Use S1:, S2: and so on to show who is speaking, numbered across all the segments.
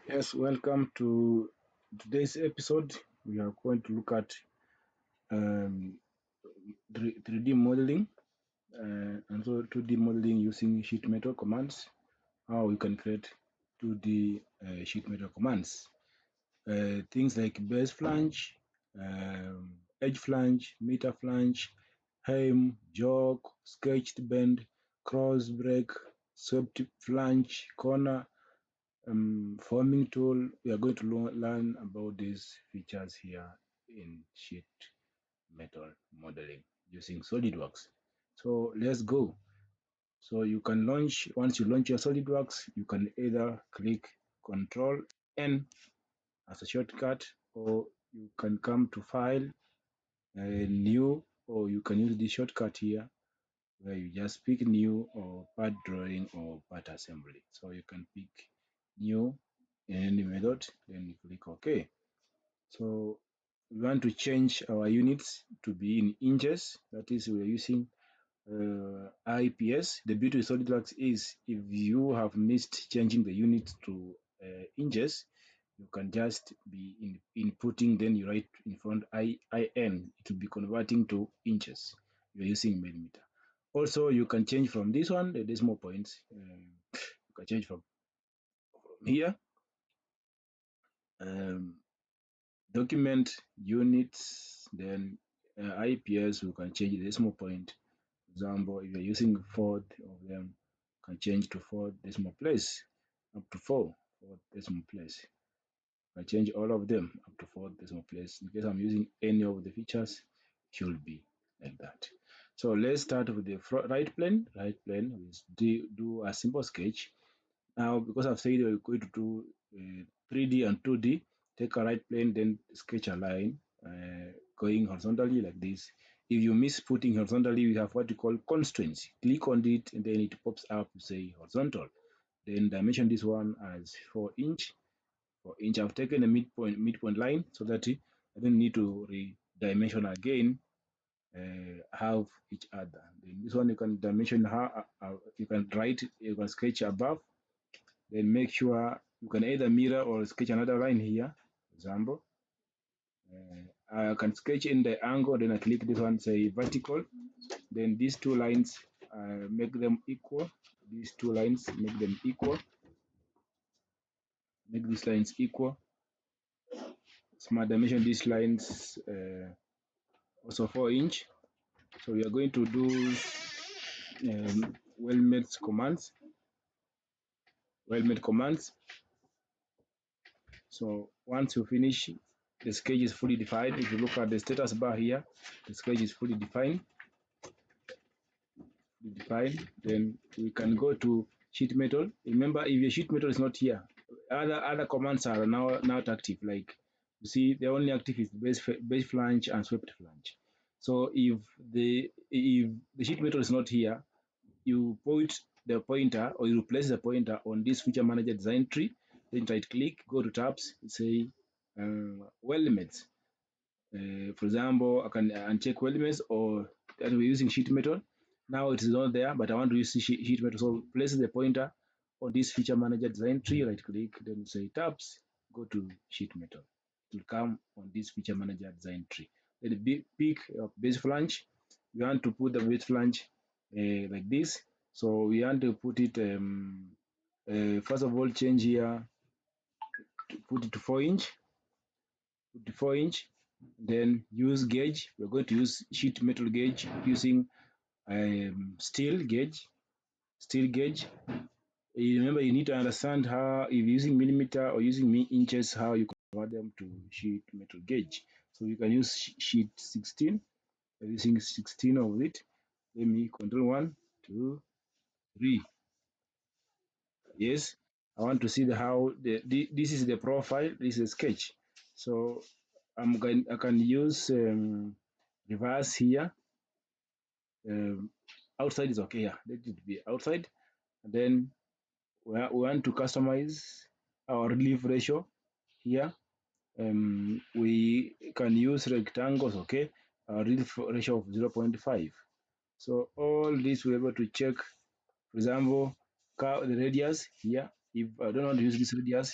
S1: Yes, welcome to today's episode. We are going to look at um, 3D modeling and so 2D modeling using sheet metal commands. How we can create 2D sheet metal commands. Things like base flange, edge flange, meter flange, hem, jog, sketched bend, cross break, swept flange, corner, forming tool. We are going to learn about these features here in sheet metal modeling using SolidWorks. So let's go. So you can launch, once you launch your SolidWorks, you can either click Control N as a shortcut, or you can come to File, New, or you can use the shortcut here where you just pick New or Part Drawing or Part Assembly. So you can pick New in any method, then you click OK. So we want to change our units to be in inches. That is, we are using IPS. The beauty of SolidWorks is if you have missed changing the unit to inches, you can just be inputting, then you write in front IN. It will be converting to inches. You are using millimeter. Also, you can change from this one, the decimal points. You can change from here. Document units, then IPS, we can change the decimal point. For example, if you're using fourth of them, you can change to fourth decimal place, up to fourth decimal place. I change all of them up to fourth decimal place. In case I'm using any of the features, it should be like that. So let's start with the right plane. Right plane, we do a simple sketch. Now, because I've said we're going to do 3D and 2D, take a right plane, then sketch a line going horizontally like this. If you miss putting horizontally, we have what we call constraints. Click on it, and then it pops up to say horizontal. Then dimension this one as 4 inch. 4 inch. I've taken a midpoint line so that I don't need to re-dimension again. Have each other. Then this one you can dimension how you can sketch above. Then make sure you can either mirror or sketch another line here. For example, I can sketch in the angle, then I click this one, say vertical. Then these two lines, make them equal. These two lines, make them equal. Make these lines equal. Smart dimension these lines also 4 inch. So we are going to do well-made commands. Well-made commands. So once you finish, the sketch is fully defined. If you look at the status bar here, the sketch is fully defined. Then we can go to sheet metal. Remember, if your sheet metal is not here, other commands are now not active. Like you see, the only active is base flange and swept flange. So if the sheet metal is not here, you point the pointer, or you place the pointer on this feature manager design tree, then right click, go to tabs, say weldments. For example, I can uncheck weldments, or that we're using sheet metal. Now it is not there, but I want to use sheet metal. So place the pointer on this feature manager design tree, right click, then say tabs, go to sheet metal. It will come on this feature manager design tree. Then pick base flange. We want to put the base flange like this. So we want to put it, first of all, change here, to put it to 4 inch. Put to 4 inch. Then use gauge. We're going to use sheet metal gauge using steel gauge. Steel gauge. Remember, you need to understand how, if you're using millimeter or using inches, how you convert them to sheet metal gauge. So you can use sheet 16. We're using 16 of it. Let me control 1, 2, 3. Yes, I want to see this is the profile. This is a sketch. So I can use reverse here. Outside is okay. Yeah, let it be outside. And then we want to customize our relief ratio here. We can use rectangles. Okay, relief ratio of 0.5. So all this we're able to check. For example, the radius here. If I don't want to use this radius,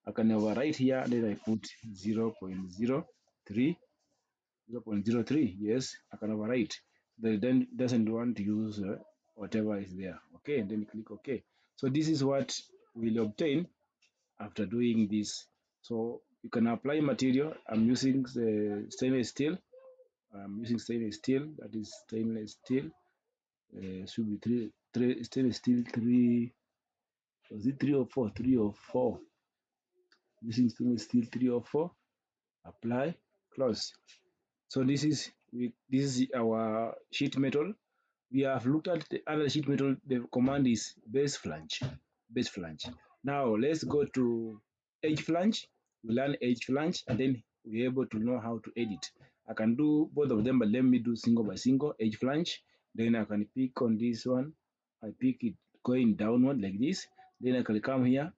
S1: I can overwrite here, then I put 0.03, 0.03. Yes, I can overwrite. Then doesn't want to use whatever is there. Okay, and then click OK. So this is what we'll obtain after doing this. So you can apply material. I'm using the stainless steel. That is stainless steel. Should be three stainless steel 3. Was it 3 or 4? 3 or 4. Using stainless steel 3 or 4. Apply, close. So this is our sheet metal. We have looked at the other sheet metal. The command is base flange. Now let's go to edge flange. We learn edge flange, and then we're able to know how to edit. I can do both of them, but let me do single by single. Edge flange. Then I can pick on this one. I pick it going downward like this. Then I can come here.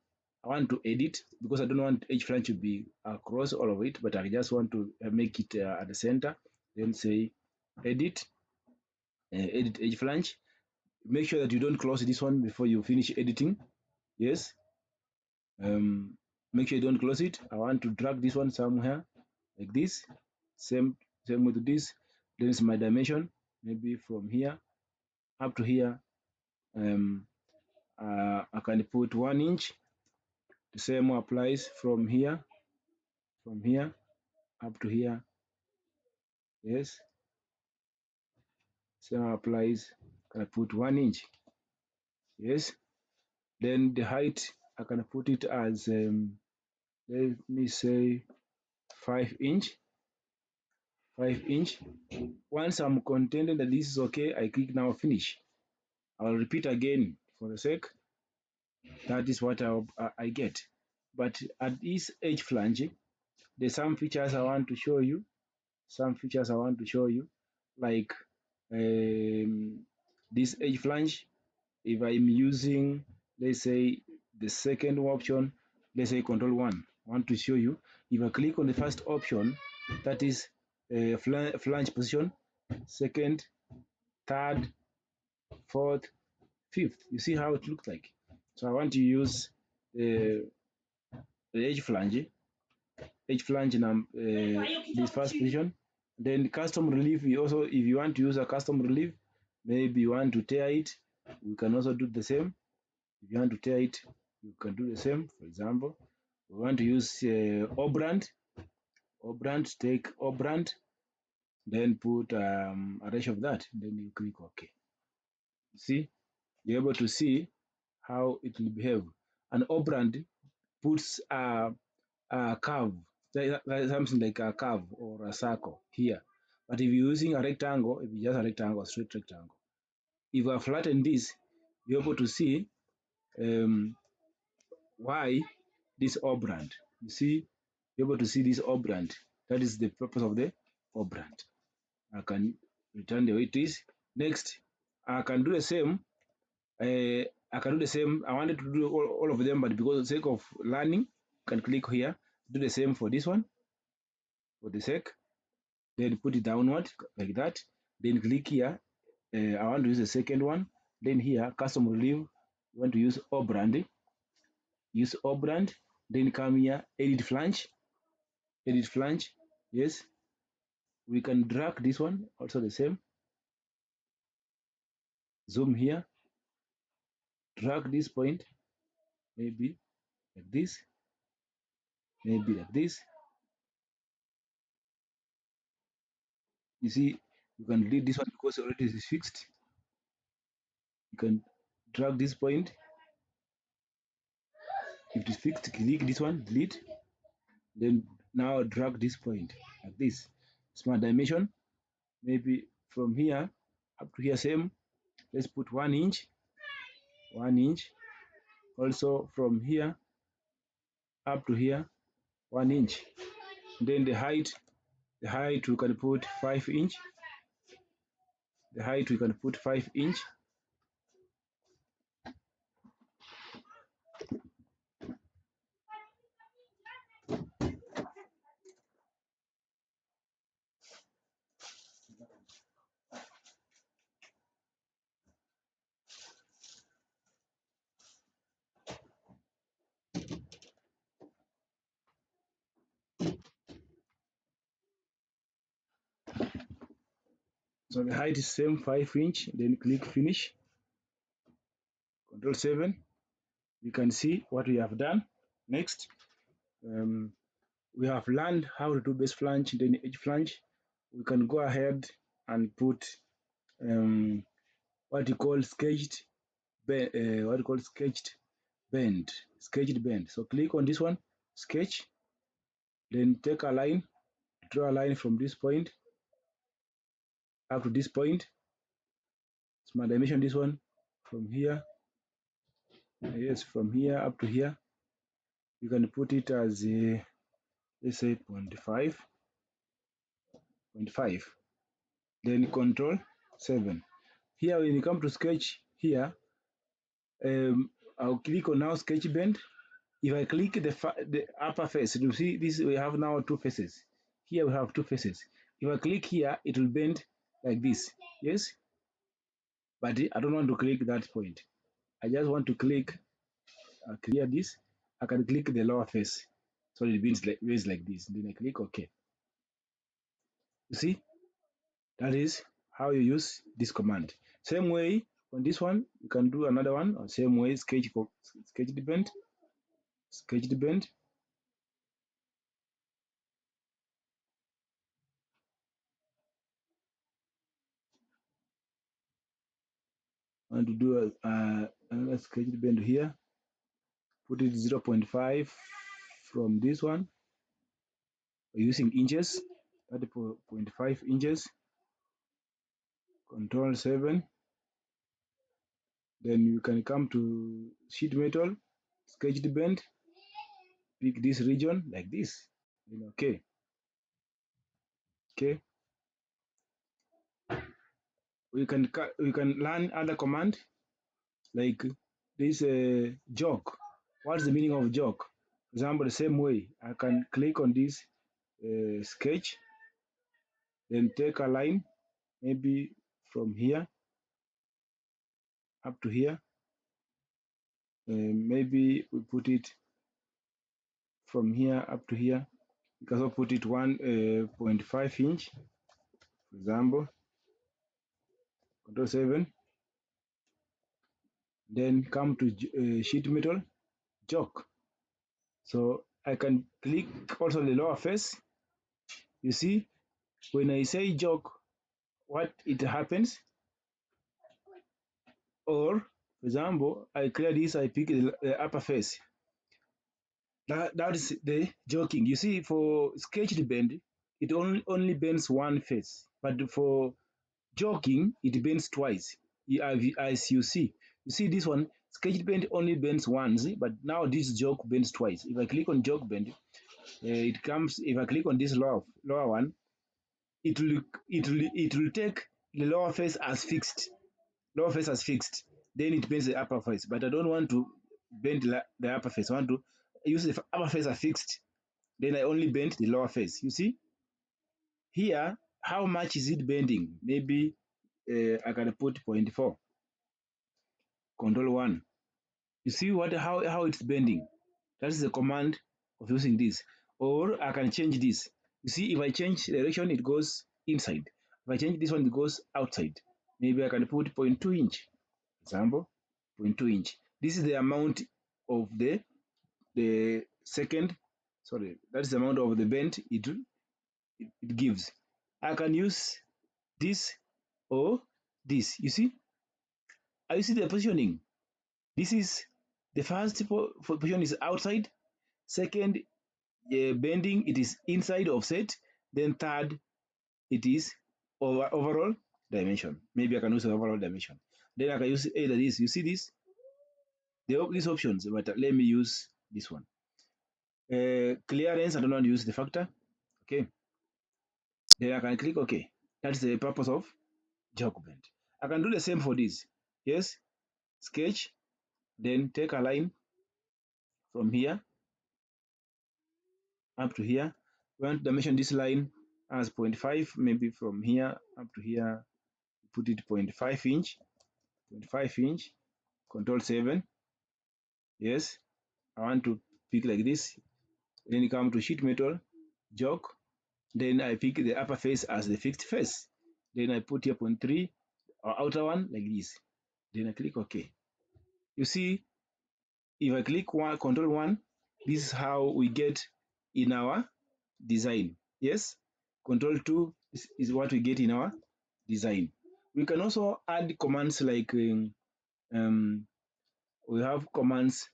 S1: I want to edit because I don't want edge flange to be across all of it, but I just want to make it at the center. Then say edit, edit edge flange. Make sure that you don't close this one before you finish editing. Yes. Make sure you don't close it. I want to drag this one somewhere like this. Same with this. Then it's my dimension. Maybe from here up to here. I can put 1 inch. The same applies from here up to here. Yes. Same applies. I put 1 inch. Yes. Then the height, I can put it as let me say 5 inch. 5 inch. Once I'm contented that this is okay, I click now finish. I'll repeat again for the sake. That is what I get. But at this edge flange, there's some features I want to show you. Like this edge flange. If I'm using, let's say, the second option, let's say control 1, I want to show you. If I click on the first option, that is flange position, second, third, fourth, fifth. You see how it looks like. So I want to use the edge flange in this first position. Then custom relief, if you want to use a custom relief, maybe you want to tear it, we can also do the same. If you want to tear it, you can do the same. For example, we want to use Obrand, take Obrand, then put a ratio of that, then you click OK. See, you're able to see how it will behave. An Obrand puts a curve, something like a curve or a circle here. But if you're using a rectangle, if it's just a rectangle, a straight rectangle, if I flatten this, you're able to see why this obrand. You see, you're able to see this obrand. That is the purpose of the obrand. I can return the way it is. Next, I can do the same. I wanted to do all of them, but because of the sake of learning, I can click here, do the same for this one, for the sake. Then put it downward like that. Then click here. I want to use the second one. Then here, custom relief. You want to use obrand. Use obrand. Then come here, edit flange. Yes, we can drag this one, also the same. Zoom here, drag this point, maybe like this, maybe like this. You see, you can delete this one because already it is fixed. You can drag this point. If it is fixed, click this one, delete. Then now drag this point like this. Smart dimension, maybe from here up to here, same. Let's put 1 inch. 1 inch. Also from here up to here, 1 inch. Then the height we can put 5 inch. The height we can put 5 inch. So the height is same 5 inch, then click finish, Control 7. You can see what we have done. Next, we have learned how to do base flange, then edge flange. We can go ahead and put what you call sketched bend. So click on this one, sketch, then take a line, draw a line from this point up to this point. It's my dimension, this one, from here, yes, from here up to here. You can put it as let's say 0.5, then Control 7. Here, when you come to sketch here, I'll click on now sketch bend. If I click the upper face, you see this, we have now two faces. Here we have two faces. If I click here, it will bend like this, yes? But I don't want to click that point. I just want to click, clear this. I can click the lower face. So it bends like this. Then I click OK. You see, that is how you use this command. Same way on this one, you can do another one. Or same way, sketch the bend. I want to do another sketch the bend here. Put it 0.5 from this one using inches, 30.5 inches. Control 7. Then you can come to sheet metal, sketch the bend, pick this region like this. Then okay. We can learn other command like this jog. What's the meaning of jog? For example, the same way I can click on this sketch, then take a line maybe from here up to here. Maybe we put it from here up to here. You can also put it 1.5 inch, for example. Control 7. Then come to sheet metal, jog. So I can click also the lower face. You see, when I say jog, what it happens? Or, for example, I clear this, I pick the upper face. That is the jogging. You see, for sketched bend, it only bends one face. But for jogging, it bends twice. As you see this one, sketched bend only bends once, but now this jog bends twice. If I click on jog bend, it comes. If I click on this lower one, it will take the lower face as fixed. Then it bends the upper face. But I don't want to bend the upper face. I want to use the upper face as fixed. Then I only bend the lower face. You see here, how much is it bending? Maybe I can put 0.4. Control 1. You see how it's bending? That is the command of using this. Or I can change this. You see, if I change direction, it goes inside. If I change this one, it goes outside. Maybe I can put 0.2 inch. Example, 0.2 inch. This is the amount of the second. Sorry, that's the amount of the bend it gives. I can use this or this. You see? I see the positioning. This is the first position is outside. Second, bending, it is inside offset. Then third, it is overall dimension. Maybe I can use overall dimension. Then I can use either this. You see this? These options, but let me use this one. Clearance, I don't want to use the factor. Okay. Then I can click OK. That's the purpose of jog bend. I can do the same for this. Yes. Sketch. Then take a line from here up to here. We want to dimension this line as 0.5, maybe from here up to here, put it 0.5 inch, Control 7. Yes, I want to pick like this. Then you come to sheet metal, jog. Then I pick the upper face as the fixed face. Then I put here 0.3 or outer one like this. Then I click OK. You see, if I click Control 1, this is how we get in our design. Yes, Control 2 is what we get in our design. We can also add commands like we have commands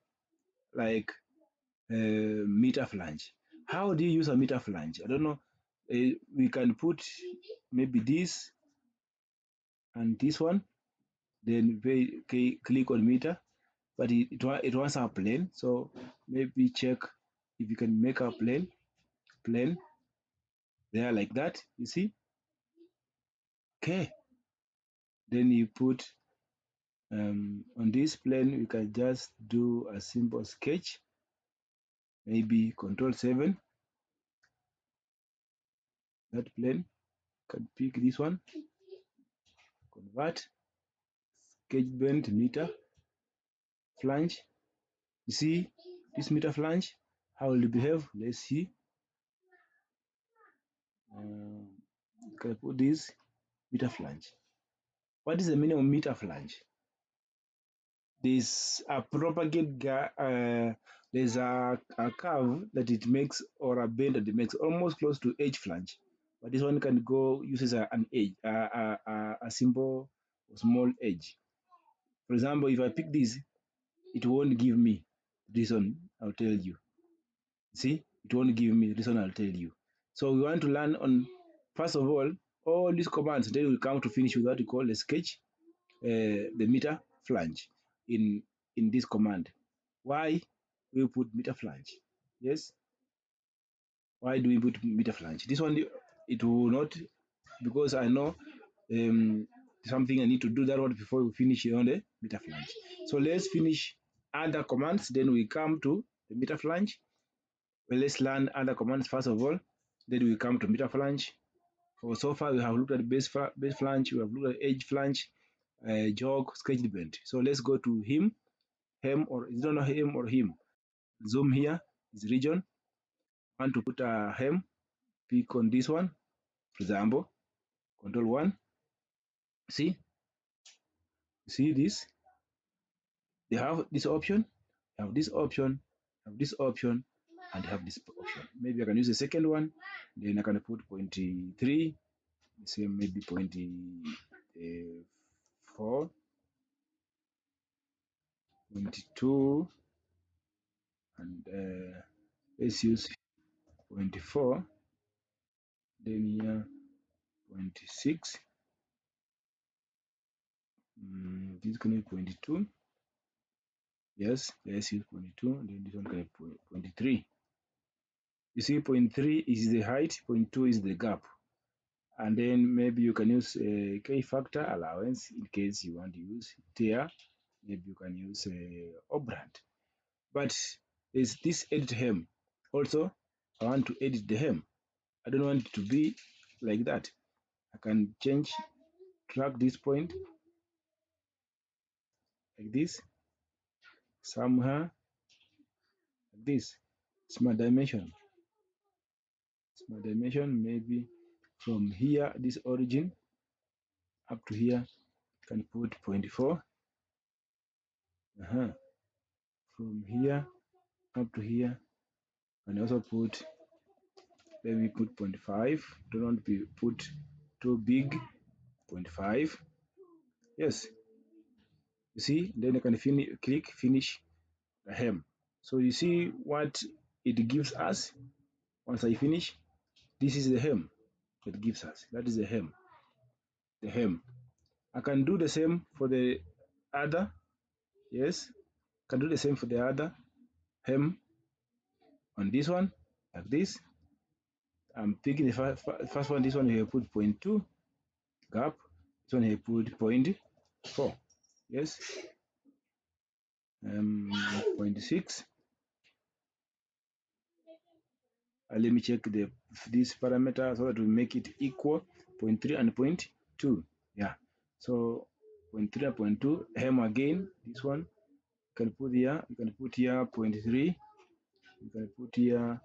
S1: like meter flange. How do you use a meter flange? I don't know. We can put maybe this and this one, then click on meter, but it wants a plane. So maybe check if you can make a plane there like that. You see? Okay. Then you put on this plane, we can just do a simple sketch, maybe Control 7. That plane, can pick this one, convert, sketch bend meter flange. You see this meter flange, how will it behave? Let's see. Can I put this meter flange? What is the meaning of meter flange? There's a propagate there's a curve that it makes, or a bend that it makes almost close to edge flange, but this one can go uses an edge, a simple small edge. For example, if I pick this, it won't give me this one. I'll tell you. See, it won't give me this one. I'll tell you. So we want to learn on, first of all these commands. Then we'll come to finish with what we call a sketch, the meter flange in this command. Why we put meter flange? Yes, why do we put meter flange? This one, it will not, because I know something I need to do that one before we finish on the meter flange. So let's finish other commands, then we come to the meter flange. Well, let's learn other commands first of all, then we come to meter flange. So far we have looked at base flange, we have looked at edge flange, jog, sketch bend. So let's go to hem, or is it not him or him? Zoom here is region. Want to put a hem, pick on this one, for example, Control 1. See this? They have this option, have this option, have this option, and have this option. Maybe I can use the second one. Then I can put 0.3, same maybe 0.4, 0.2, and let's use 0.4. Then here 0.6. This is going to be 0.2. Yes, let's use 0.2. Then this one can be 0.3. You see, 0.3 is the height, 0.2 is the gap. And then maybe you can use a K factor allowance in case you want to use tear. Maybe you can use obrand. But there's this edit hem. Also, I want to edit the hem. I don't want it to be like that. I can drag this point like this, somewhere like this. Smart dimension. Smart dimension, maybe from here, this origin up to here, can put 0.4. From here up to here, and also put, let me put 0.5. Don't want to put too big. 0.5. Yes, you see, then I can click finish the hem. So you see what it gives us. Once I finish, this is the hem it gives us. That is the hem. I can do the same for the other. Yes, can do the same for the other hem on this one, like this. I'm picking the first one. This one here put 0.2 gap. This one here put 0.4. Yes, 0.6. Let me check this parameter so that we make it equal 0.3 and 0.2. Yeah, so 0.3 and 0.2. Hem again. This one you can put here. You can put here 0.3. You can put here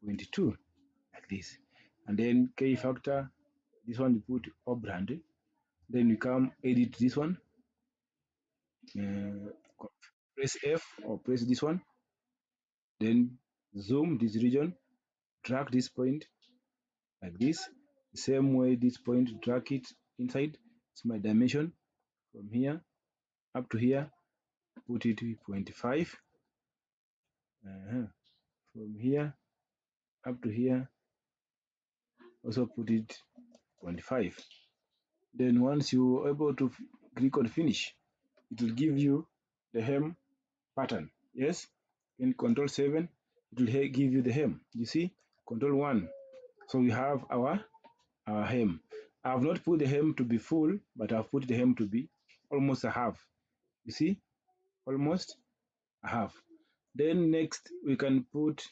S1: 0.2 like this, and then K factor This one you put obrand. Then you come edit this one. Press F or press this one. Then zoom this region. Drag this point like this. The same way this point, drag it inside. It's my dimension from here up to here. Put it 0.5. From here up to here, also put it 0.5. Then once you're able to click on finish, it will give you the hem pattern. Yes, in Control 7, it will give you the hem. You see, Control 1. So we have our hem. I have not put the hem to be full, but I've put the hem to be almost a half. You see, almost a half. Then next we can put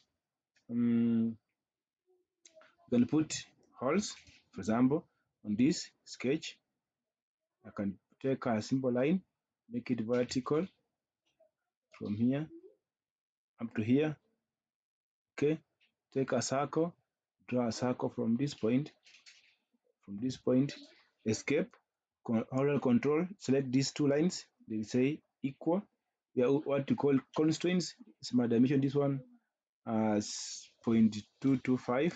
S1: holes. For example, on this sketch, I can take a simple line, make it vertical from here up to here. Okay, take a circle, draw a circle from this point, escape, hold control, select these two lines, they say equal. We are what you call constraints. It's my dimension, this one as 0.225.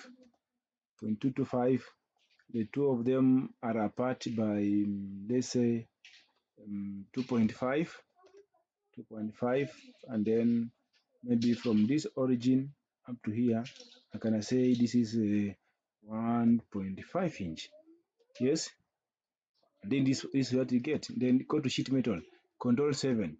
S1: 0.225. The two of them are apart by, let's say, 2.5, and then maybe from this origin up to here, I can say this is a 1.5 inch. Yes, and then this is what you get. Then go to sheet metal, Control 7.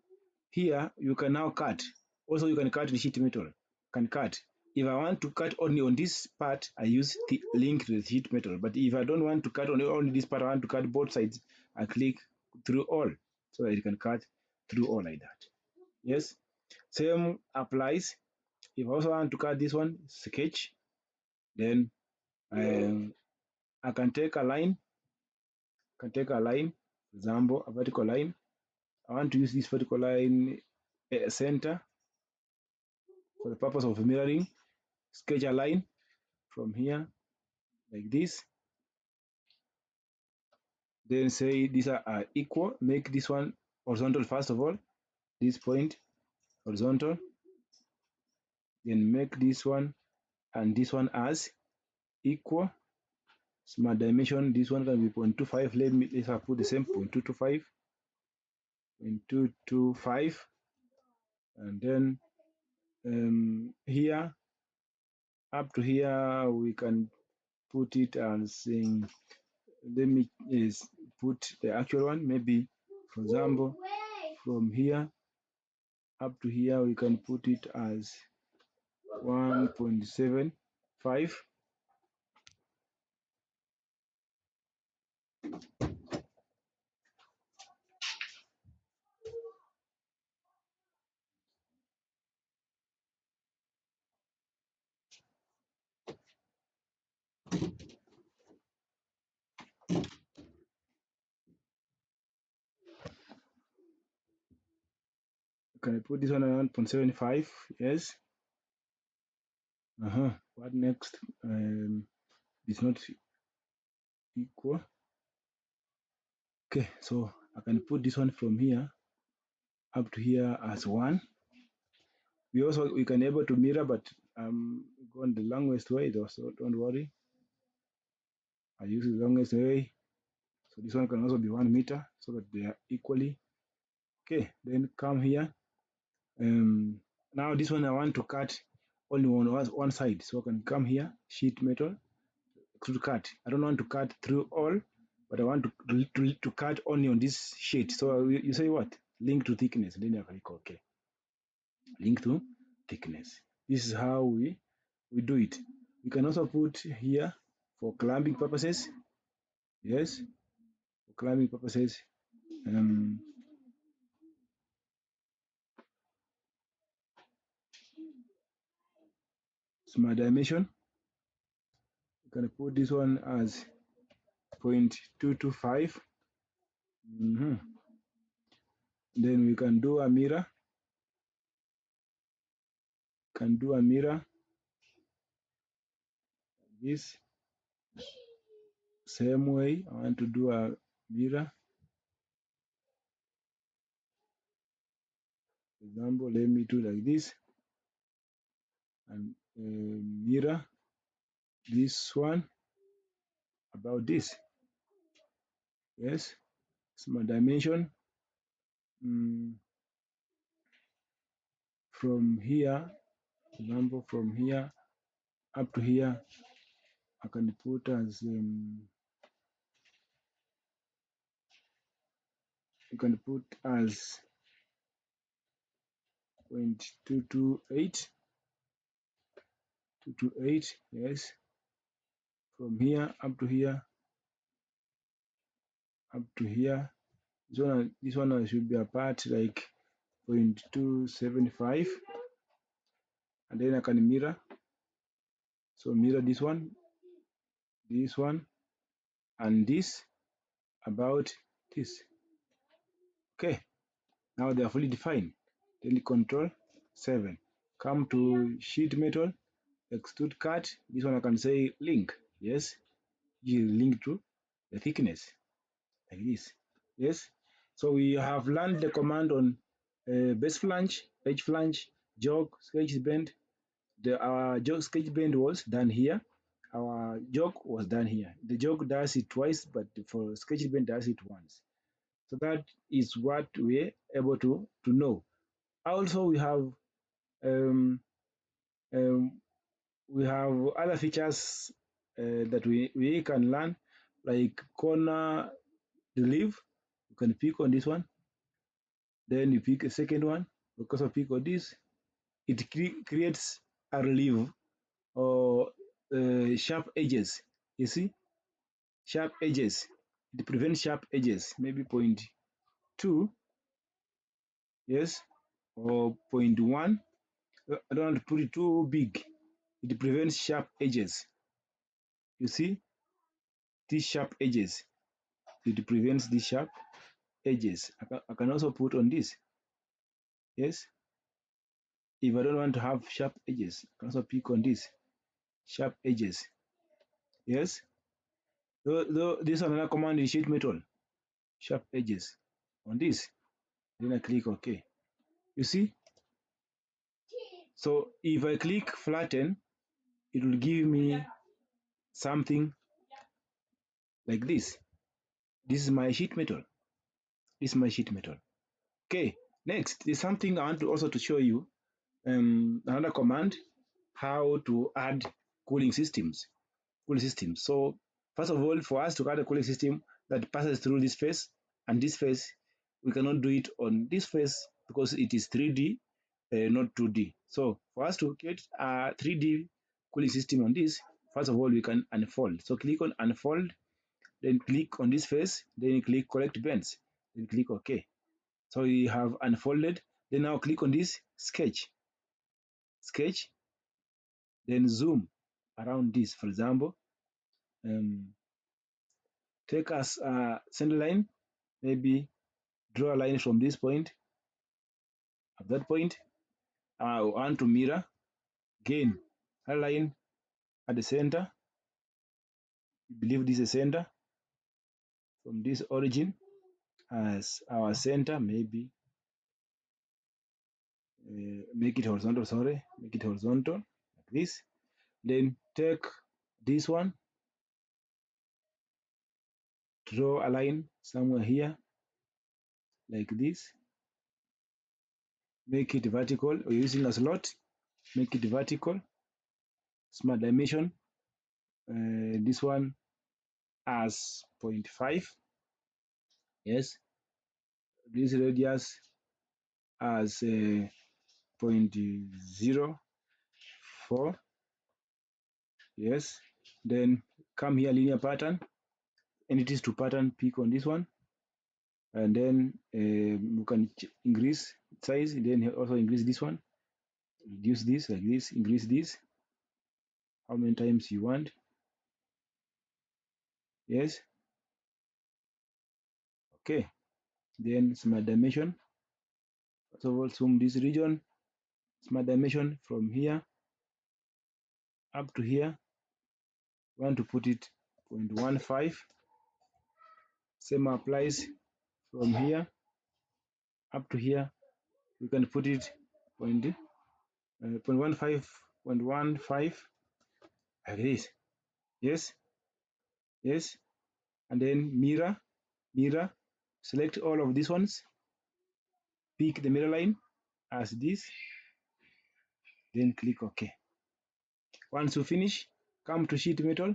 S1: Here you can now cut. Also, you can cut the sheet metal. Can cut. If I want to cut only on this part, I use the link to the sheet metal. But if I don't want to cut only this part, I want to cut both sides, I click through all, so that you can cut through all like that. Yes, same applies. If I also want to cut this one, sketch, then I can take a line, for example, a vertical line. I want to use this vertical line center for the purpose of mirroring. Sketch a line from here like this. Then say these are equal. Make this one horizontal first of all. This point horizontal. Then make this one and this one as equal. Smart dimension. This one can be 0.25. Let's put the same 0.225. 0.225. And then here up to here we can put it as saying, let me put the actual one, maybe for example from here up to here we can put it as 1.75. Can I put this one at 1.75? Yes. What next? It's not equal. Okay, so I can put this one from here up to here as 1. We can able to mirror, but going the longest way though, so don't worry. I use the longest way. So this one can also be 1 meter so that they are equally. Okay, then come here. Now this one I want to cut only on one side, so I can come here, sheet metal, extrude cut. I don't want to cut through all, but I want to cut only on this sheet. So you say what? Link to thickness. Then I click OK. Link to thickness. This is how we do it. We can also put here for clamping purposes. Yes, for clamping purposes. Smart dimension. You can put this one as 0.225. Then we can do a mirror. This. same way. I want to do a mirror. For example, let me do like this, and mirror this one about this. Yes, small dimension. From here, for example, from here up to here, I can put as you can put as 0.228, 228. Yes, from here up to here, up to here. This one should be apart like 0.275, and then I can mirror. So mirror this one, and this about this. Okay, now they are fully defined. Then Control 7. Come to sheet metal, extrude cut. This one I can say link. Yes, you link to the thickness like this. Yes, so we have learned the command on base flange, edge flange, jog, sketch bend. Our jog sketch bend was done here. Our jog was done here. The jog does it twice, but for sketch bend does it once. So that is what we're able to know. Also, um, um, we have other features that we can learn, like corner relief. You can pick on this one, then you pick a second one. Because of pick on this, it creates a relief or sharp edges. You see, sharp edges. It prevents sharp edges, maybe 0.2, yes, or 0.1. I don't want to put it too big. It prevents sharp edges. You see, these sharp edges. It prevents these sharp edges. I can also put on this. Yes. If I don't want to have sharp edges, I can also pick on this. Sharp edges. Yes. This is another command in sheet metal. Sharp edges. On this. Then I click OK. You see? So if I click flatten, it will give me something like this. This is my sheet metal. This is my sheet metal. Okay. Next, there's something I want to also to show you. Another command, how to add cooling systems. So first of all, for us to add a cooling system that passes through this face and this face, we cannot do it on this face because it is 3D, not 2D. So for us to create a 3D cooling system on this, first of all, we can unfold. So click on unfold, then click on this face, then click collect bends, then click OK. So we have unfolded. Then now click on this sketch, then zoom around this. For example, take us a center line, maybe draw a line from this point. At that point, I want to mirror, again, a line at the center. We believe this is a center. From this origin as our center, maybe make it horizontal, make it horizontal like this. Then take this one, draw a line somewhere here like this. Make it vertical. We're using a slot. Make it vertical. Smart dimension. This one as 0.5. Yes. This radius as 0.04. Yes. Then come here, linear pattern. Entities to pattern, pick on this one. And then you can increase size, then also increase this one. Reduce this like this, increase this. How many times you want. Yes. Okay. Then smart dimension. First of all, zoom this region. Smart dimension from here up to here. Want to put it 0.15. Same applies from here up to here. We can put it 0.15, 0.15 like this. Yes, yes. And then mirror, select all of these ones, pick the mirror line as this, then click OK. Once you finish, come to sheet metal,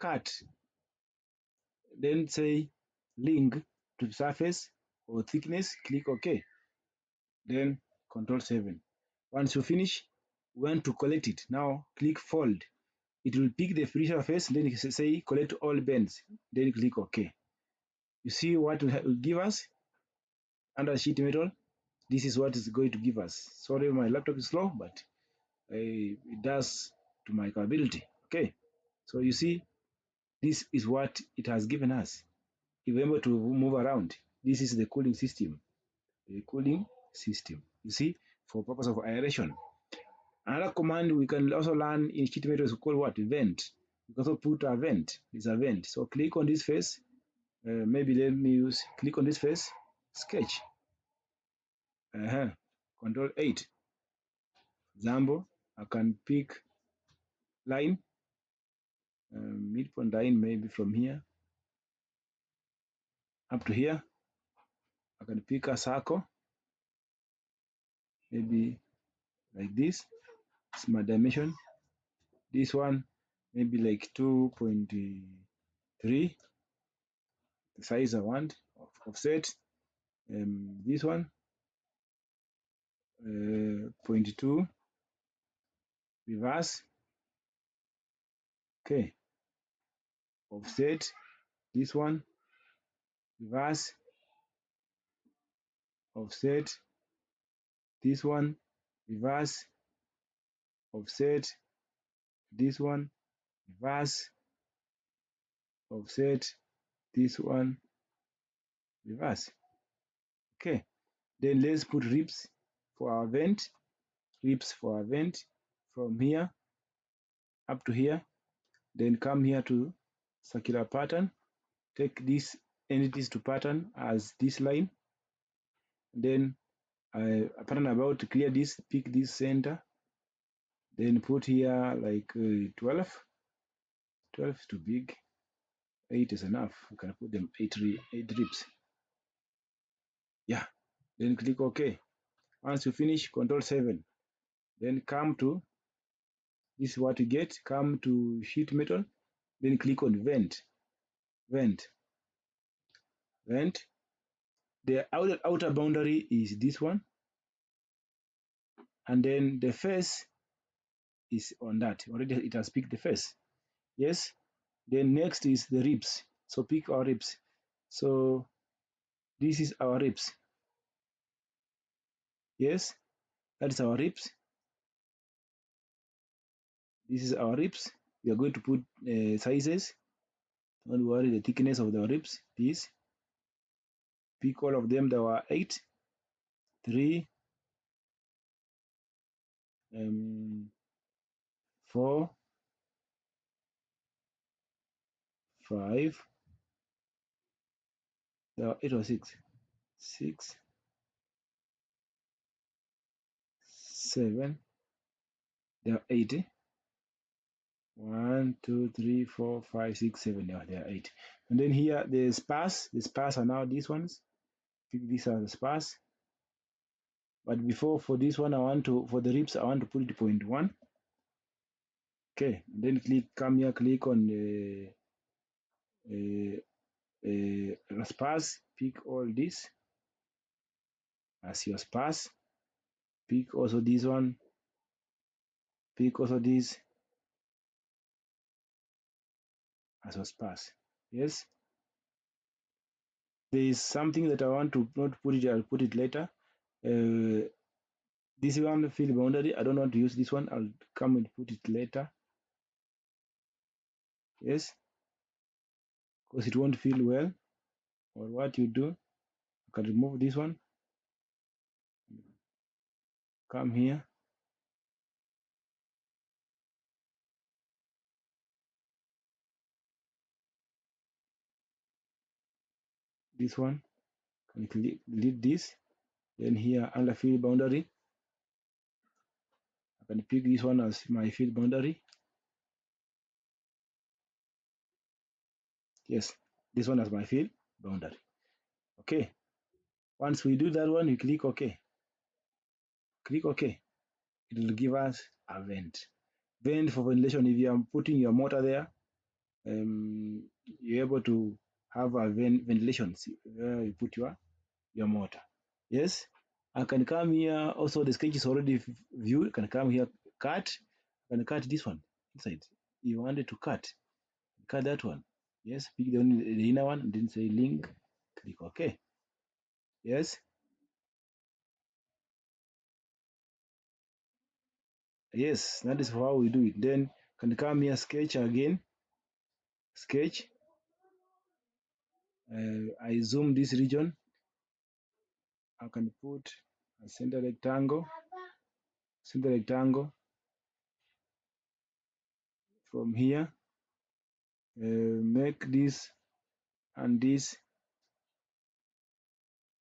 S1: cut, then say link to surface or thickness, click OK, then Control 7. Once you finish, we want to collect it. Now click fold. It will pick the free surface, then you say collect all bends, then click OK. You see what will give us under sheet metal. This is what is going to give us. Sorry, my laptop is slow, but it does to my capability. Okay, so you see, this is what it has given us. If we're able to move around, this is the cooling system. The cooling system, you see, for purpose of aeration. Another command we can also learn in sheet metal is called what? Vent. We can also put a vent. It's a vent. So click on this face. Maybe let me use, click on this face, sketch. Control 8. Example, I can pick line, midpoint line, maybe from here up to here. I can pick a circle, maybe like this. It's my dimension. This one, maybe like 2.3, the size I want, offset. This one, 0.2, reverse. Okay, offset. This one, reverse, offset. This one, reverse, offset. This one, reverse, offset. This one, reverse. Okay, then let's put ribs for our vent. Ribs for our vent from here up to here. Then come here to circular pattern. Take these entities to pattern as this line. Then a pattern about to clear this, pick this center. Then put here like 12. 12 is too big. 8 is enough. We can put them 8 ribs. Yeah. Then click OK. Once you finish, Control 7. Then come to, this is what you get. Come to sheet metal. Then click on vent. Vent. Vent. The outer boundary is this one. And then the face is on that. Already it has picked the face. Yes. Then next is the ribs. So pick our ribs. So this is our ribs. Yes. That is our ribs. This is our ribs. We are going to put sizes. Don't worry, the thickness of the ribs. This. Pick all of them. There were 8, 3, 4, 5. There were 8 or 6. 6, 7. There are 8. 1, 2, 3, 4, 5, 6, 7. Yeah, there are 8. And then here the spars. The spars are now these ones. Pick these are the spars. But before, for this one, I want to, for the ribs, I want to put it 0.1. Okay, and then come here, click on spars. Pick all this as your spars. Pick also this one. Pick also this as your spars. Yes. There is something that I want to not put it. I'll put it later. This one fill boundary. I don't want to use this one. I'll come and put it later. Yes, because it won't feel well. Or what you do, you can remove this one. Come here. this one, can delete this. Then here under field boundary, I can pick this one as my field boundary. Yes, this one as my field boundary. Okay, once we do that one, we click OK. Click OK. It will give us a vent. Vent for ventilation. If you are putting your motor there, you're able to have a ventilation where you put your motor. Yes, I can come here. Also, the sketch is already viewed. I can come here, cut. I can cut this one inside. You wanted to cut that one. Yes, pick the inner one and then say link. Click OK. Yes. Yes, that is how we do it. Then can come here, sketch again. Sketch. I zoom this region. I can put a center rectangle. From here. Make this and this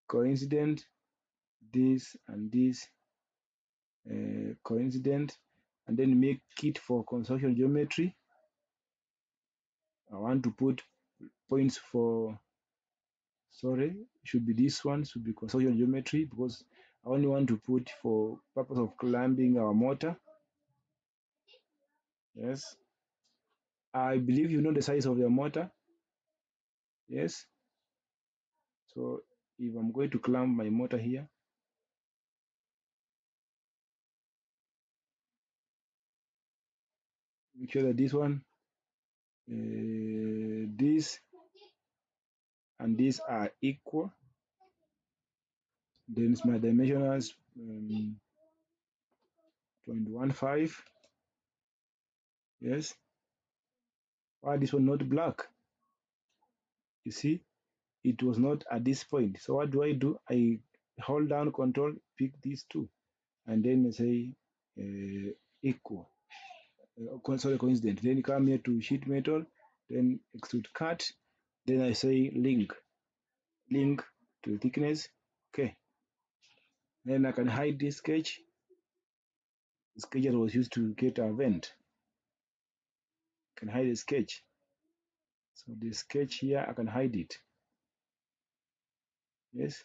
S1: coincident. This and this coincident, and then make it for construction geometry. I want to put points for, sorry, should be this one, should be construction geometry, because I only want to put for purpose of clamping our motor. Yes, I believe you know the size of your motor. Yes, so if I'm going to clamp my motor here, make sure that this one, this and these are equal. Then my dimensionals 0.15. Yes. Why this one not black? You see, it was not at this point. So what do? I hold down Control, pick these two, and then say equal. Sorry, coincident. Then come here to sheet metal, then extrude cut. Then I say link to thickness. Okay. Then I can hide this sketch. The sketch that was used to get a vent. I can hide the sketch. So the sketch here, I can hide it. Yes.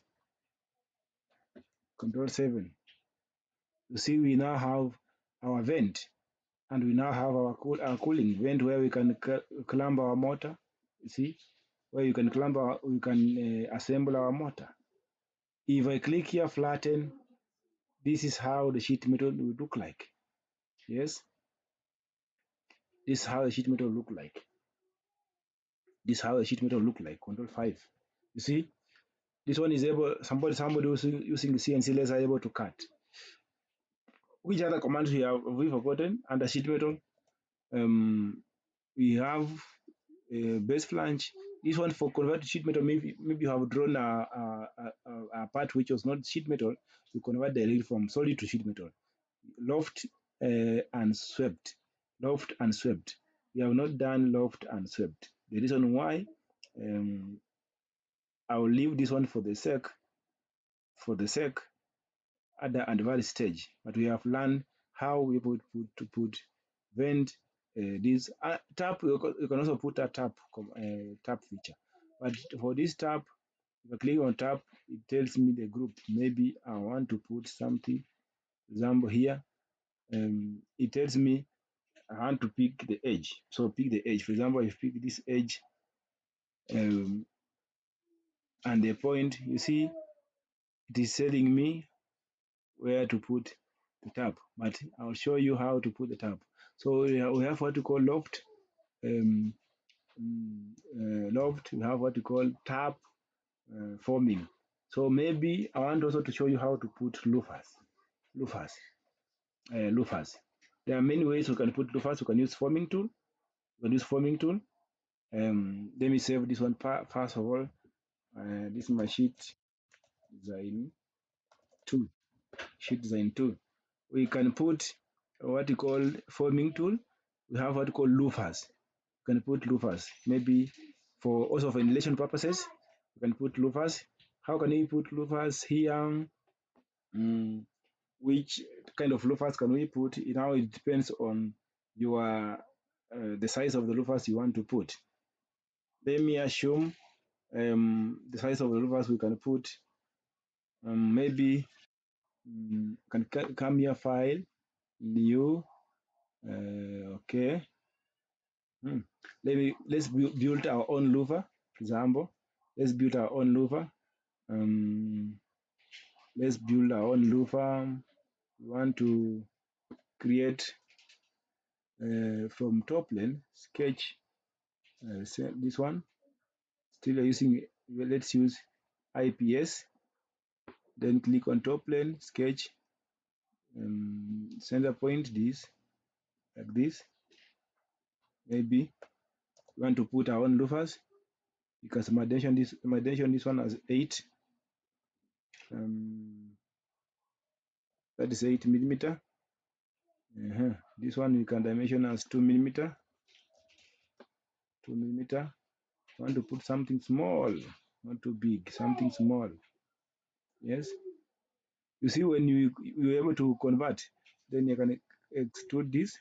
S1: Control 7. You see, we now have our vent, and we now have our cooling vent where we can clamp our motor. You see, where you can assemble our motor. If I click here, flatten, this is how the sheet metal will look like. Yes, this is how the sheet metal look like. This is how the sheet metal look like. Control 5. You see, this one is able. Somebody using the CNC laser able to cut. Which other commands we forgotten under sheet metal? We have base flange. This one for convert to sheet metal. Maybe you have drawn a part which was not sheet metal. You convert directly from solid to sheet metal. Loft and swept. Loft and swept. We have not done loft and swept. The reason why, I will leave this one for the sake at the advanced stage. But we have learned how we put vent. This tap, you can also put a tap feature. But for this tap, if I click on tap, it tells me the group. Maybe I want to put something. Example here, it tells me I want to pick the edge. So pick the edge. For example, if I pick this edge, and the point, you see, it is telling me where to put the tab, but I'll show you how to put the tab. So we have what we call loft. Loft, we have what we call tab forming. So maybe I want also to show you how to put louvers. There are many ways we can put louvers. We can use forming tool. Let me save this one first of all. This is my sheet design tool. We can put what we call forming tool. We have what we call louvers. We can put louvers, maybe for also for ventilation purposes. You can put louvers. How can we put louvers here? Which kind of louvers can we put? Now it depends on your the size of the louvers you want to put. Let me assume the size of the louvers we can put. Maybe can come here, file, new. Okay. Let's build our own louver. For example, let's build our own louver. Let's build our own louver. We want to create from top plane, sketch this one. Still using, let's use IPS. Then click on top plane, sketch, center point this, like this. Maybe we want to put our own louvers because my dimension this one as 8. That is 8 millimeter. This one we can dimension as 2 millimeter. 2 millimeter. I want to put something small, not too big, something small. Yes. You see, when you're able to convert, then you can extrude this.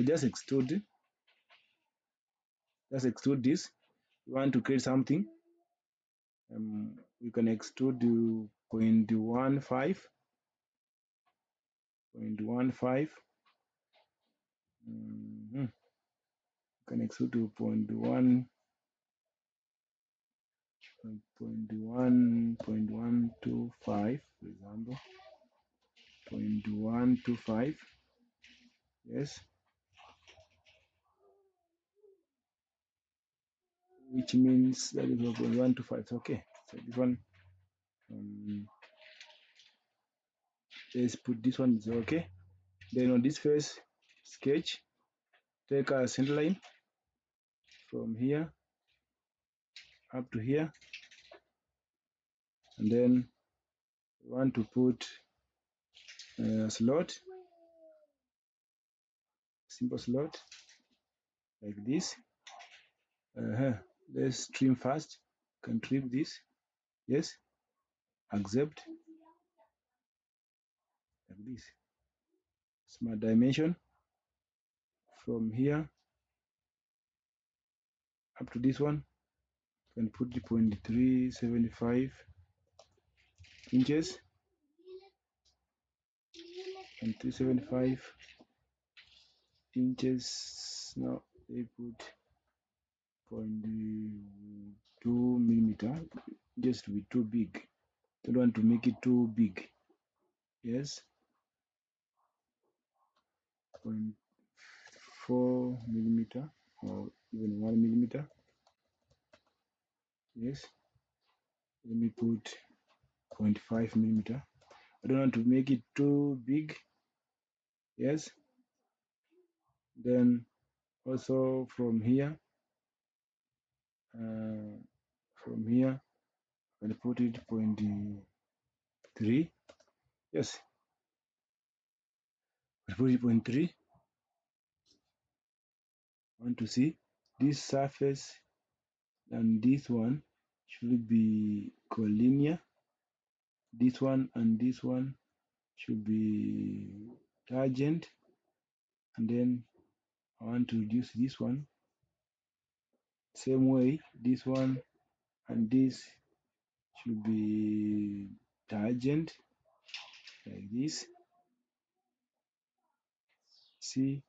S1: Just extrude this. You want to create something. We can extrude 0.15. 0.15. You can extrude to 0.1. 0.125, for example. 0.125. Yes. Which means that is 0.125. Okay. So this one, let's put this one is okay. Then on this face, sketch, take a center line from here up to here, and then we want to put a slot, simple slot, like this. Let's trim first. Can trim this. Yes. Accept. Like this. Smart dimension from here up to this one. Can put the 0.375 inches. And 375 inches. Now they put 0.2 millimeter, just to be too big. Don't want to make it too big. Yes. 0.4 millimeter or even 1 millimeter. Yes. Let me put 0.5 millimeter. I don't want to make it too big. Yes. Then also from here, I put it 0.3. Yes. I put it 0.3. I want to see this surface and this one should be collinear. This one and this one should be tangent, and then I want to reduce this one. Same way, this one and this should be tangent, like this. See,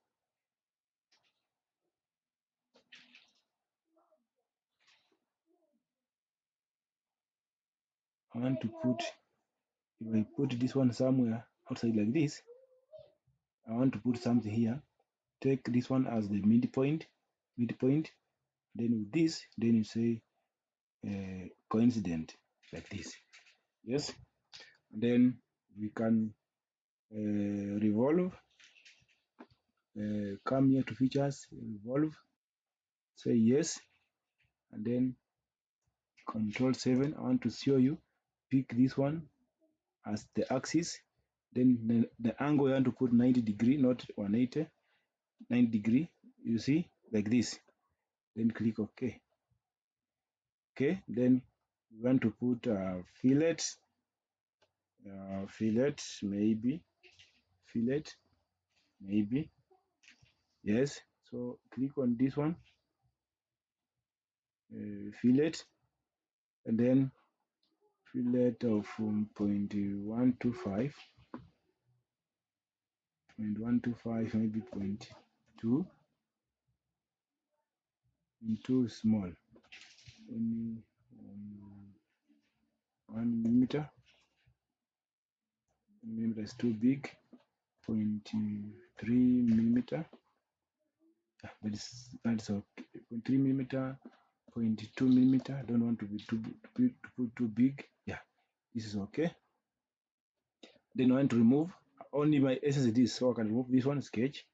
S1: I want to put, if I put this one somewhere outside like this, I want to put something here. Take this one as the midpoint, then with this, then you say coincident, like this. Yes. And then we can revolve, come here to features, revolve, say yes, and then Control 7. I want to show you, pick this one as the axis, then the angle you want to put 90 degree, not 180, 90 degree. You see, like this. then click OK. Okay, then we want to put a fillet, maybe yes. So click on this one, fillet, and then fillet of 0.125, maybe 0.2, and too small, only 1 millimeter. 1 millimeter is too big. 0.3 millimeter. That's okay. 0.3 millimeter, 0.2 millimeter. I don't want to be too big. Yeah, this is okay. Then I want to remove only my SSD, so I can remove this one, sketch,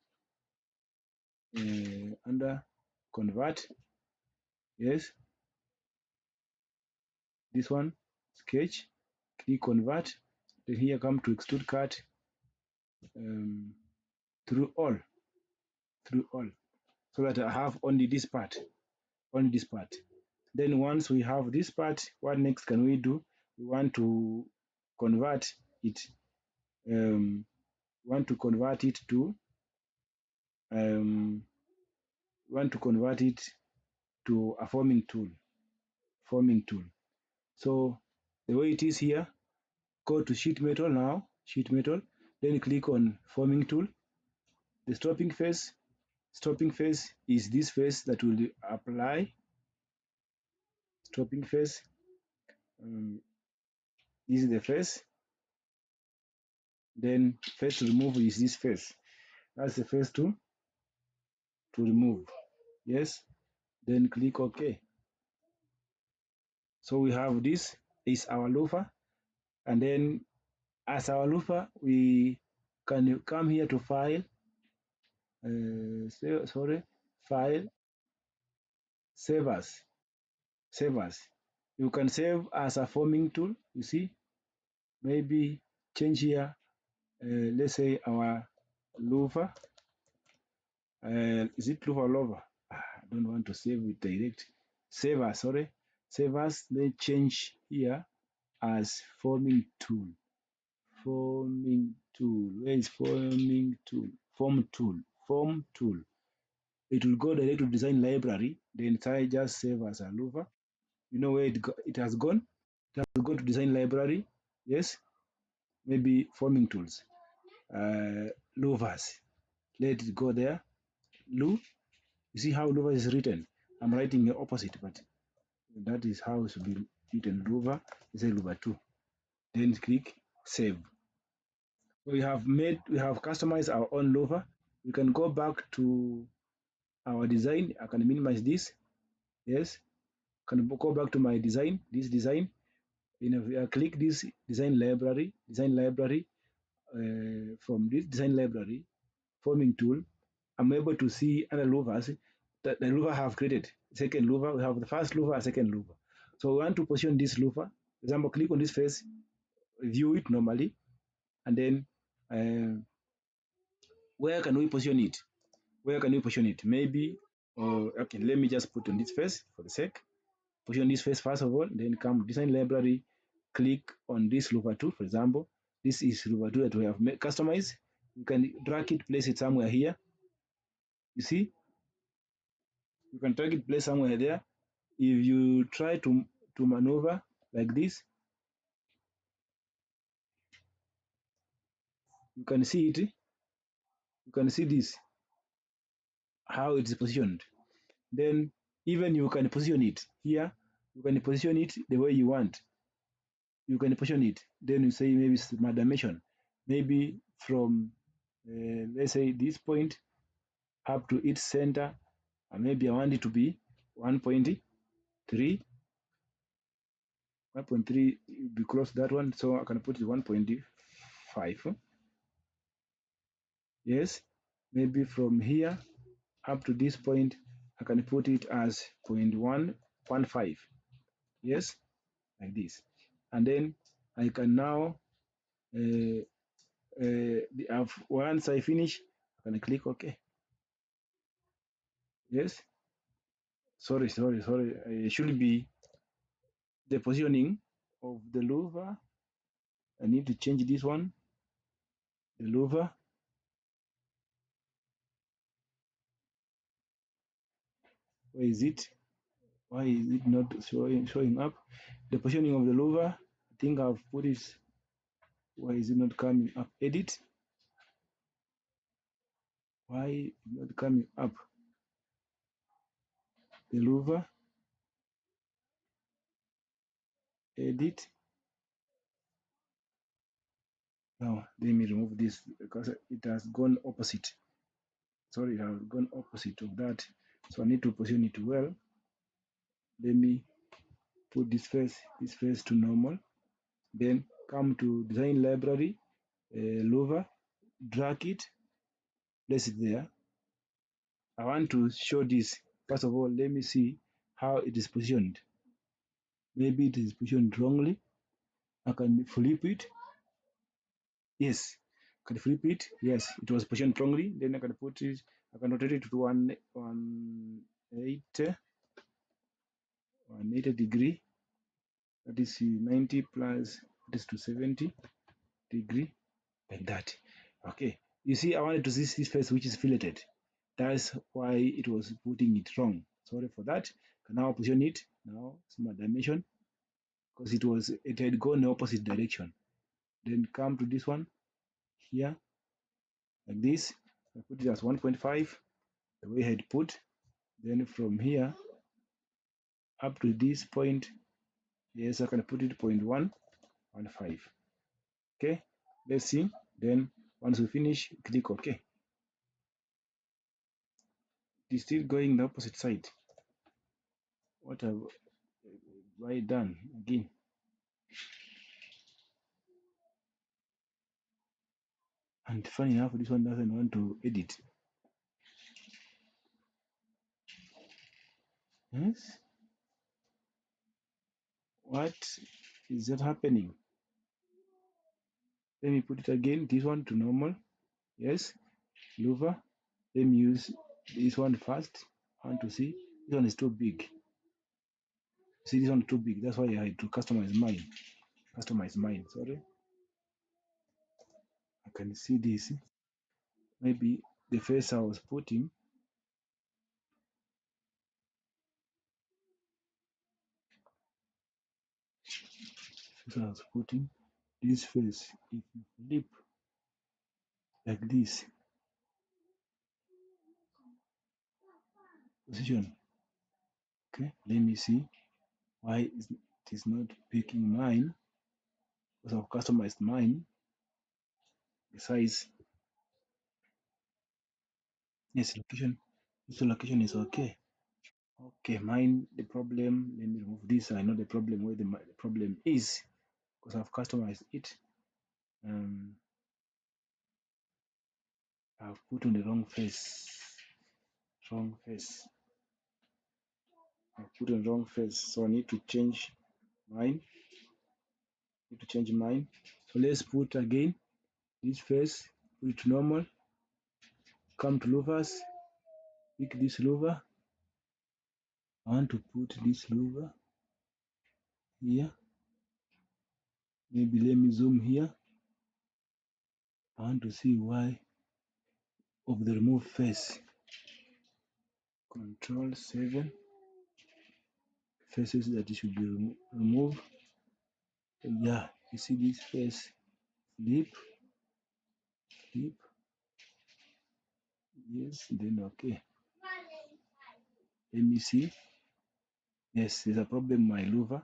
S1: under convert. Yes, this one, sketch, click convert. Then here come to extrude cut, through all, so that I have only this part. Then once we have this part, what next can we do? We want to convert it. To a forming tool. So the way it is here, go to sheet metal now, then click on forming tool. The stopping face is this face that will apply. Stopping face, this is the face. Then face to remove is this face. That's the face to remove. Yes, then click OK. So we have this is our louver, and then as our louver, we can come here to file, file, save as. You can save as a forming tool. You see, maybe change here. Let's say our louver. Is it louver or lover? I don't want to save it direct. Save as, then change here as forming tool. Where is forming tool? Form tool. It will go direct to design library. Then try just save as a louver. You know where it has gone? It has to go to design library. Yes, maybe forming tools. Louvers. Let it go there. You see how louver is written? I'm writing the opposite, but that is how it should be written. Louver is a louver 2. Then click save. We have customized our own louver. We can go back to our design. I can minimize this. Yes, can go back to my design. This design. I click this design library. From this design library, forming tool, I'm able to see other louvers that the louver have created. Second louver, we have the first louver and second louver. So we want to position this louver. For example, click on this face, view it normally, and then where can we position it? Maybe, okay, let me just put on this face for the sake. Position this face first of all, then come design library, click on this louver 2, for example. This is louver 2 that we have customized. You can drag it, place it somewhere here. You see, you can drag it, place somewhere there. If you try to maneuver like this, you can see it. You can see this, how it is positioned. Then even you can position it here. You can position it the way you want. You can position it. Then you say maybe smart dimension. Maybe from let's say this point up to its center, and maybe I want it to be 1.3. 1.3 be close to that one, so I can put it 1.5. Yes, maybe from here up to this point, I can put it as 0.115. Yes, like this. And then I can now, once I finish, I can click OK. Yes. sorry. It should be the positioning of the louver. I need to change this one, the louver. Where is it? Why is it not showing up? The positioning of the louver, I think I've put it. Why is it not coming up? Edit. Why is it not coming up? The louver. Edit. Now let me remove this because it has gone opposite. Sorry, it has gone opposite of that. So I need to position it well. Let me put this face to normal. Then come to design library, louver, drag it, place it there. I want to show this. First of all, let me see how it is positioned. Maybe it is positioned wrongly. I can flip it. Yes, I can flip it. Yes, it was positioned wrongly. Then I can put it. I can rotate it to 180 degree. That is 90 plus. That is to 70 degree, like that. Okay. You see, I wanted to see this face which is filleted. That's why it was putting it wrong. Sorry for that. Can now position it now, small dimension, because it had gone the opposite direction. Then come to this one here, like this. I put it as 1.5, the way I had put. Then from here up to this point, yes, I can put it 0.115. Okay, let's see. Then once we finish, click OK. It is still going the opposite side. What have I done again? And funny enough, this one doesn't want to edit. Yes. What is that happening? Let me put it again. This one to normal. Yes. Louver. Let me use this one first. I want to see. This one is too big. See, this one is too big. That's why I had to customize mine. Sorry. I can see this. Maybe the face I was putting. This face, if you flip like this, position. Okay, let me see why it is not picking mine, because I've customized mine. The size, yes, location. This location is okay. Okay, mine, the problem, let me remove this. I know the problem where the problem is, because I've customized it. I've put on the wrong face. I've put on the wrong face, so I need to change mine. So let's put again this face, put it to normal. Come to louvers, pick this louver. I want to put this louver here. Maybe let me zoom here. I want to see why of the remove face. Control 7. Faces that it should be removed. Yeah, you see this face. Flip. Yes, then okay. Let me see. Yes, there's a problem with my louver.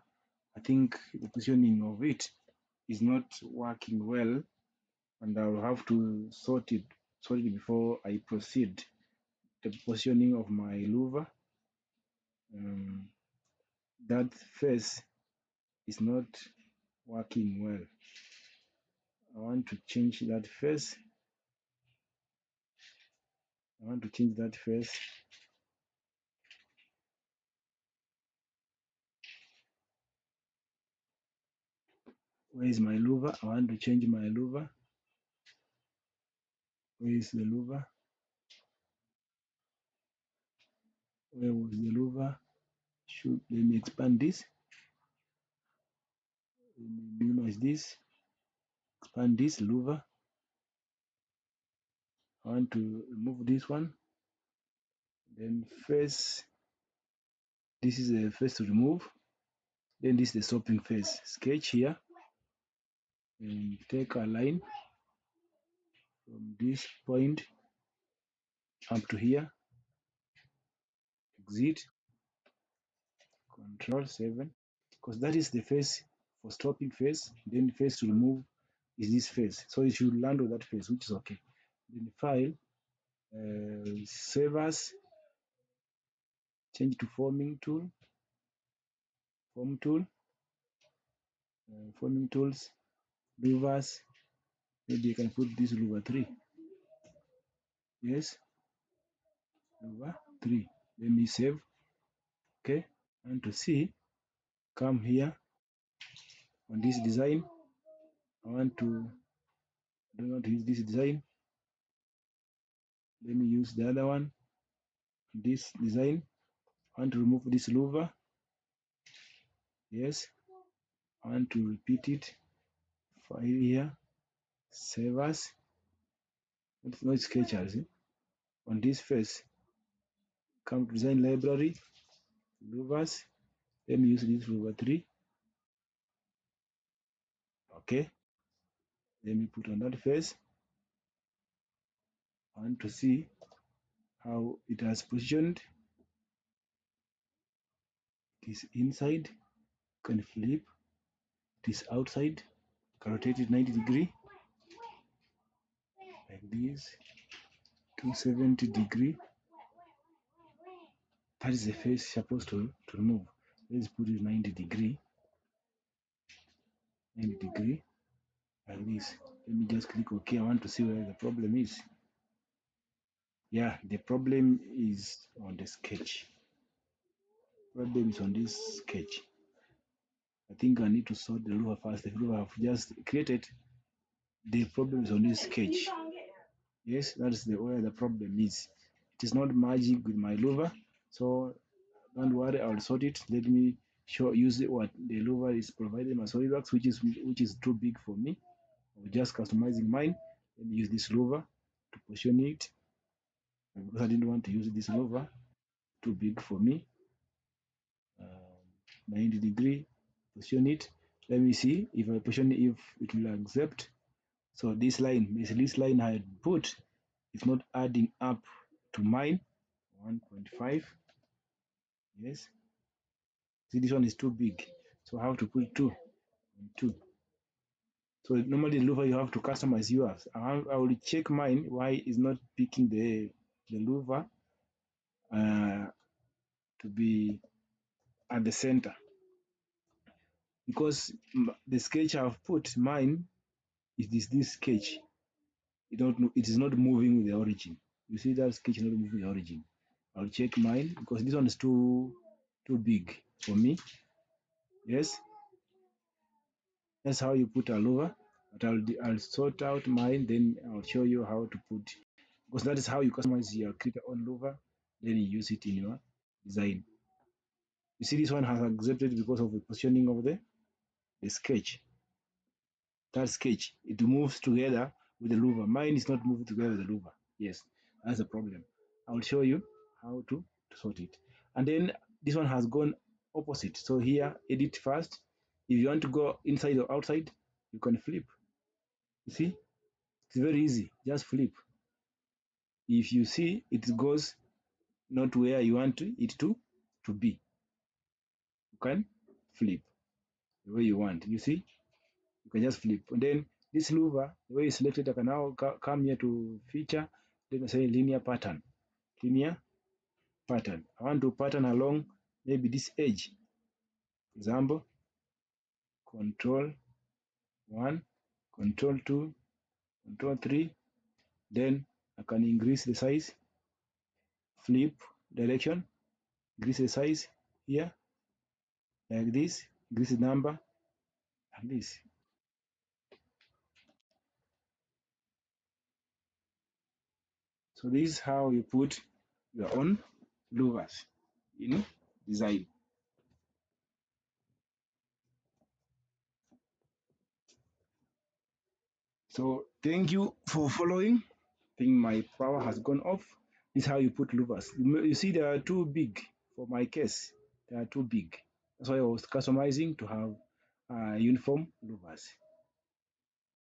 S1: I think the positioning of it is not working well, and I'll have to sort it before I proceed. The positioning of my louver, that face is not working well. I want to change that face. Where is my louver? I want to change my louver. Where is the louver? Where was the louver? let me expand this, let me minimize this, expand this louver. I want to remove this one, then face, this is the face to remove, then this is the stopping face. Sketch here and take a line from this point up to here, exit, Control 7, because that is the face for stopping face. Then face to remove is this face, so it should land on that face, which is okay. Then file, save as, change to forming tool, form tool, forming tools, louvers. Maybe you can put this louver 3. Yes, louver 3. Let me save. Okay, and to see, come here on this design. I don't want to use this design. Let me use the other one. This design. I want to remove this louver. Yes, I want to repeat it. File here, save as. It's not sketchers. On this face, come to design library, louvers. Let me use this louver 3. Okay, let me put on that face. I want to see how it has positioned. It is inside, can flip. It is outside, can rotate it 90 degree, like this, 270 degree. That is the face supposed to remove. Let's put it 90 degree, 90 degree, like this. Let me just click OK. I want to see where the problem is. Yeah, the problem is on the sketch. Problem is on this sketch. I think I need to sort the louver first. The louver I've just created, the problem is on this sketch. Yes, that's where the problem is. It is not merging with my louver, so don't worry, I'll sort it. Let me use what the louver is providing my SolidWorks, which is too big for me. I'm just customizing mine. Let me use this louver to position it, because I didn't want to use this louver, too big for me. 90 degree, position it. Let me see if I position it, if it will accept. So this line I had put is not adding up to mine. 1.5. Yes. See, this one is too big, so I have to put 2. So normally the louver you have to customize yours. I will check mine why it's not picking the louver to be at the center, because the sketch I've put mine is this sketch. It is not moving with the origin. You see that sketch not moving with the origin. I'll check mine because this one is too big for me. Yes, that's how you put a louver. But I'll sort out mine, then I'll show you how to put, because that is how you customize your create your own louver, then you use it in your design. You see, this one has accepted because of the positioning of the sketch. That sketch, it moves together with the louver. Mine is not moving together with the louver. Yes, that's the problem. I will show you how to sort it. And then this one has gone opposite. So here, edit first. If you want to go inside or outside, you can flip. You see, it's very easy. Just flip. If you see it goes not where you want it to be, you can flip the way you want. You see, you can just flip. And then this louver, the way you selected, I can now come here to feature. Then I say linear pattern. Linear pattern. I want to pattern along maybe this edge. For example, Control 1, Control 2, Control 3. Then I can increase the size, flip direction, increase the size here, like this, increase the number, like this. So this is how you put your own louvers in design. So thank you for following. I think my power has gone off. This is how you put louvers. You see they are too big for my case. They are too big. That's why I was customizing to have uniform louvers.